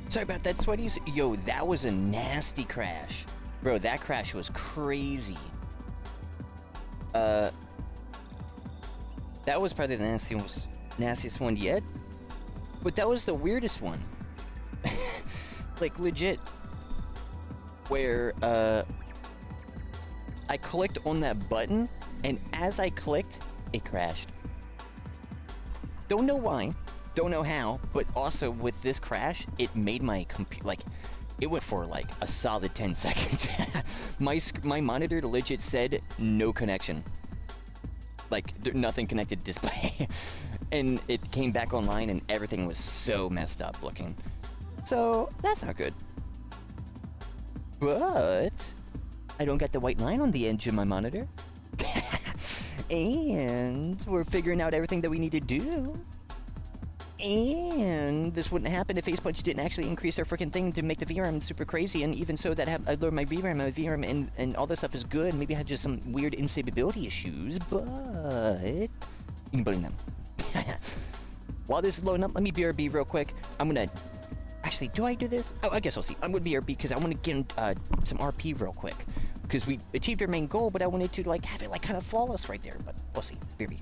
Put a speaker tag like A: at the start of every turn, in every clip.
A: Sorry about that, Sweaties. Yo, that was a nasty crash. Bro, that crash was crazy. That was probably the nastiest one yet. But that was the weirdest one. Like, legit. Where, I clicked on that button, and as I clicked, it crashed. Don't know why. Don't know how, but also with this crash, it made my computer, like, it went for like a solid 10 seconds. My monitor legit said no connection. Like, nothing connected to display. And it came back online and everything was so messed up looking. So, that's not good. But I don't got the white line on the edge of my monitor. And we're figuring out everything that we need to do. And this wouldn't happen if Facepunch didn't actually increase their freaking thing to make the VRAM super crazy. And even so, that I lowered my VRAM, and all this stuff is good. Maybe I had just some weird instability issues, but you can blame them. While this is loading up, let me BRB real quick. I'm gonna actually, do I do this? Oh, I guess I'll see. I'm gonna BRB because I want to get some RP real quick because we achieved our main goal, but I wanted to like have it like kind of flawless right there. But we'll see. BRB.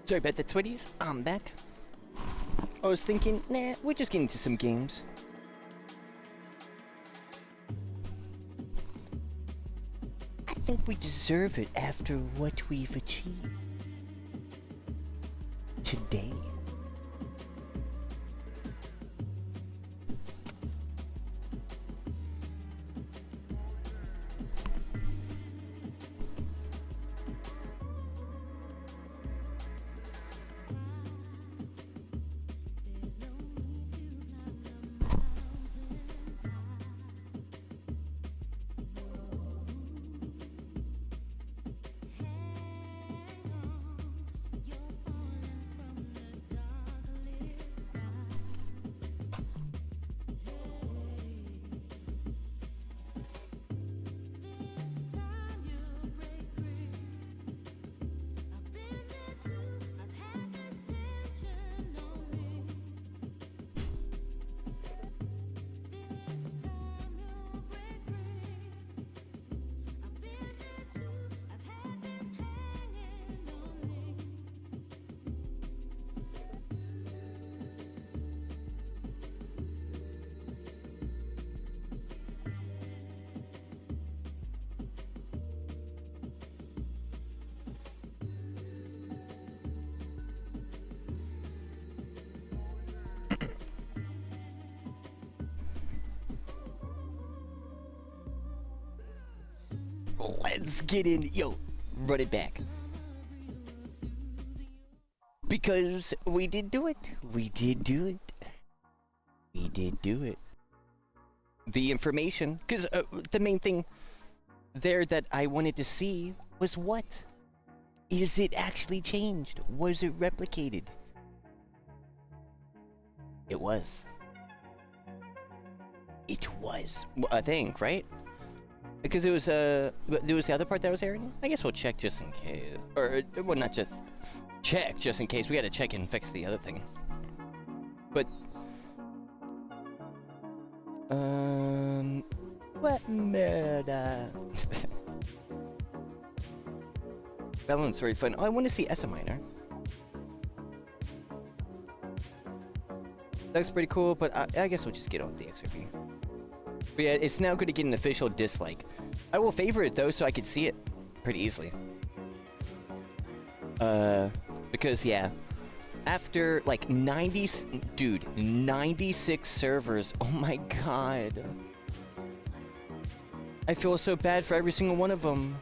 A: Sorry about that, sweeties. I'm back. I was thinking, nah, we're just getting to some games. I think we deserve it after what we've achieved today. Let's get in. Yo, run it back. Because we did do it. We did do it. We did do it. The information, because the main thing there that I wanted to see was what? Is it actually changed? Was it replicated? It was. It was, I think, right? Because it was, there was the other part that was airing? I guess we'll check just in case. Or, well, not just check, just in case. We gotta check and fix the other thing. But, what murder? That one's very fun. Oh, I want to see S minor. That's pretty cool, but I guess we'll just get off the XRP. But yeah, it's now going to get an official dislike. I will favor it though, so I can see it pretty easily. Because yeah, after like 96 servers. Oh my god. I feel so bad for every single one of them.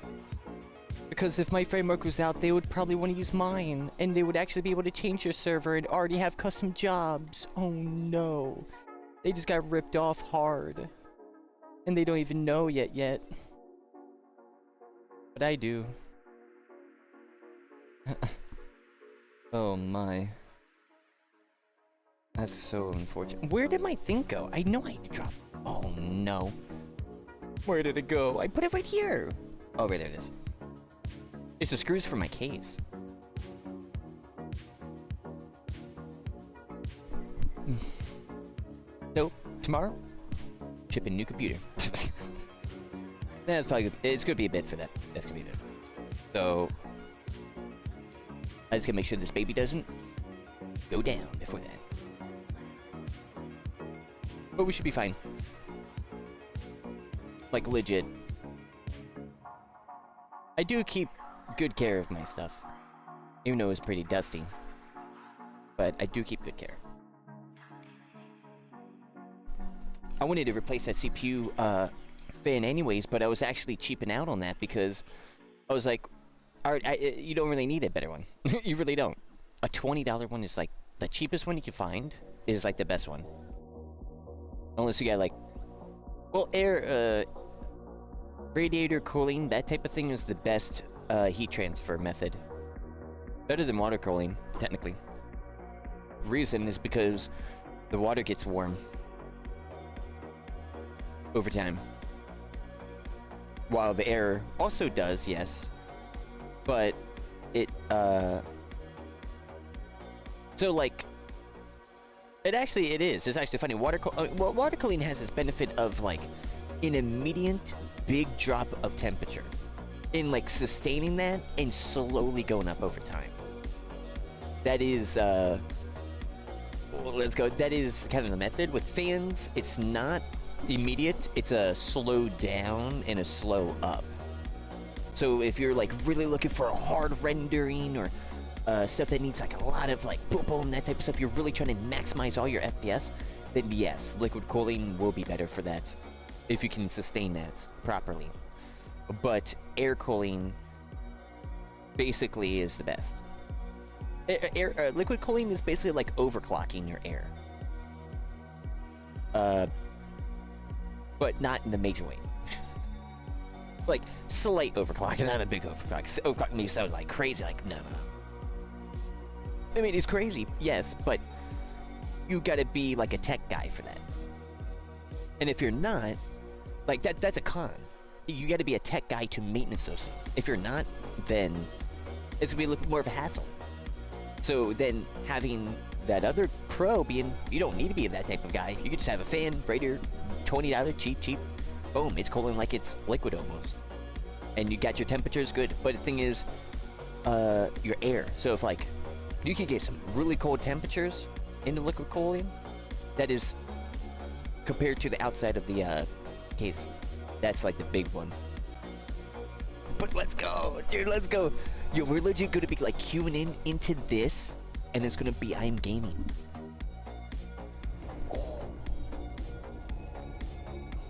A: Because if my framework was out, they would probably want to use mine, and they would actually be able to change your server and already have custom jobs. Oh no. They just got ripped off hard. And they don't even know yet. But I do. Oh my. That's so unfortunate. Where did my thing go? I know I dropped. Oh no. Where did it go? I put it right here. Oh, right there it is. It's the screws for my case. So, tomorrow, ship a new computer. That's probably good. It's gonna be a bit for that. That's gonna be a bit. So, I just gotta make sure this baby doesn't go down before that. But we should be fine. Like, legit. I do keep good care of my stuff. Even though it's pretty dusty. But I do keep good care. I wanted to replace that CPU fan anyways, but I was actually cheaping out on that because I was like, alright, you don't really need a better one. You really don't. A $20 one is like, the cheapest one you can find is like the best one. Unless you got like, well, air, radiator cooling, that type of thing is the best heat transfer method. Better than water cooling, technically. Reason is because the water gets warm over time. While the air also does, yes. But it, so like, it is. It's actually funny. Water cooling has this benefit of like an immediate big drop of temperature. In like sustaining that and slowly going up over time. that is, let's go. That is kind of the method. With fans, it's not immediate. It's a slow down and a slow up. So if you're like really looking for a hard rendering or stuff that needs like a lot of like boom boom, that type of stuff, you're really trying to maximize all your FPS, then yes, liquid cooling will be better for that if you can sustain that properly. But air cooling basically is the best. Liquid cooling is basically like overclocking your air. But not in a major way. Like, slight overclocking, not a big overclock. Overclock may sound like crazy, like, no. I mean, it's crazy, yes, but you gotta be like a tech guy for that. And if you're not, like, that's a con. You gotta be a tech guy to maintenance those things. If you're not, then it's gonna be a little bit more of a hassle. So then having that other pro being, you don't need to be that type of guy. You can just have a fan, radiator, $20, cheap. Boom, it's cooling like it's liquid almost. And you got your temperatures good. But the thing is, your air. So if like, you can get some really cold temperatures into liquid cooling, that is, compared to the outside of the case, that's like the big one. But let's go, dude, let's go. Yo, we're legit gonna be like queuing into this, and it's gonna be I'm gaming.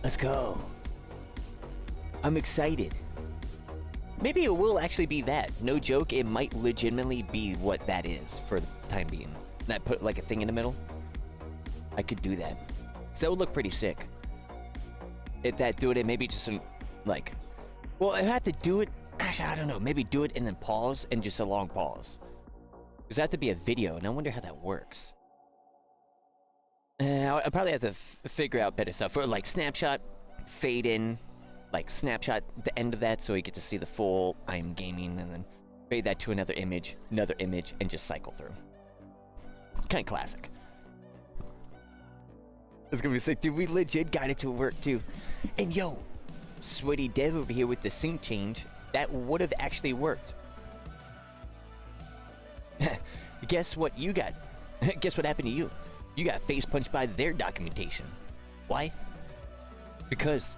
A: Let's go. I'm excited. Maybe it will actually be that. No joke, it might legitimately be what that is for the time being. And I put like a thing in the middle. I could do that. So that would look pretty sick. If that do it, maybe just some, like... Well, I have to do it... Actually, I don't know. Maybe do it and then pause, and just a long pause. Because that have to be a video, and I wonder how that works. I'll probably have to figure out better stuff. For like snapshot, fade in, like snapshot the end of that so you get to see the full I'm gaming, and then fade that to another image, and just cycle through. Kind of classic. It's gonna be sick, dude. We legit got it to work too. And yo, Sweaty Dev over here with the sync change, that would have actually worked. Guess what you got? Guess what happened to you? You got face punched by their documentation. Why? Because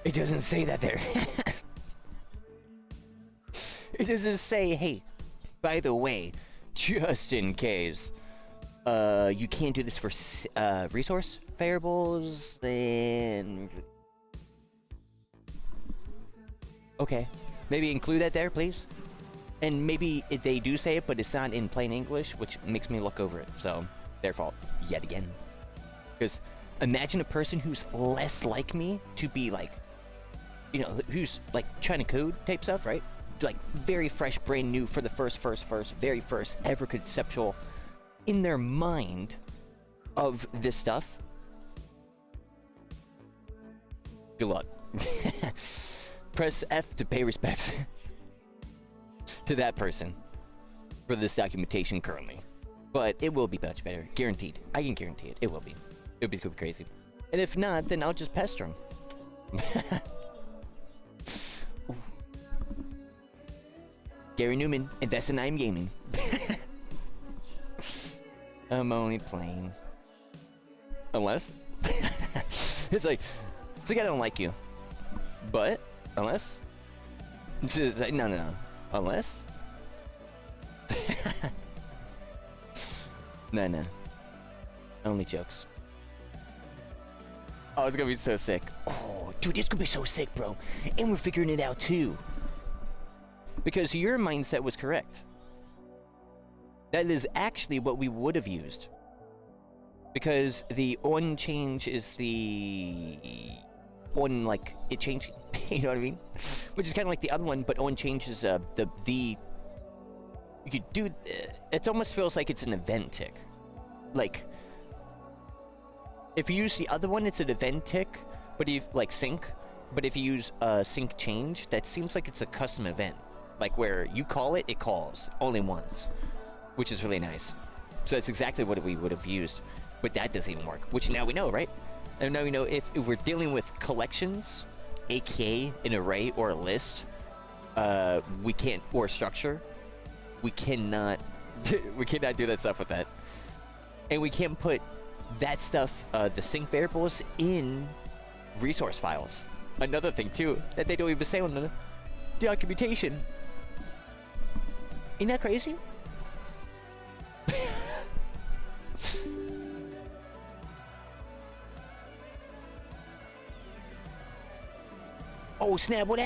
A: it doesn't say that there. It doesn't say, hey, by the way, just in case, you can't do this for resource variables, then... Okay, maybe include that there, please. And maybe they do say it, but it's not in plain English, which makes me look over it. So, their fault, yet again. Because imagine a person who's less like me to be like, you know, who's like trying to code type stuff, right? Like very fresh, brand new for the very first ever conceptual in their mind of this stuff. Good luck. Press F to pay respects to that person for this documentation currently. But it will be much better. Guaranteed. I can guarantee it. It will be. It'll be crazy. And if not, then I'll just pester him. Gary Newman, invest in I'm Gaming. I'm only playing. Unless? It's like I don't like you. But, unless? It's just like, no. Unless? No. Only jokes. Oh, it's gonna be so sick. Oh, dude, it's gonna be so sick, bro. And we're figuring it out, too. Because your mindset was correct. That is actually what we would have used. Because the on change is the... on, like, it changing. You know what I mean? Which is kind of like the other one, but on change is the... You could do... it almost feels like it's an event tick. Like... If you use the other one, it's an event tick, but if, like, sync. But if you use sync change, that seems like it's a custom event. Like, where you call it, it calls. Only once. Which is really nice. So that's exactly what we would have used. But that doesn't even work. Which now we know, right? And now we know if we're dealing with collections, aka an array or a list, we can't, or structure, we cannot, we cannot do that stuff with that. And we can't put that stuff, the sync variables, in resource files. Another thing too, that they don't even say on the documentation. Ain't that crazy? Oh snap, what happened?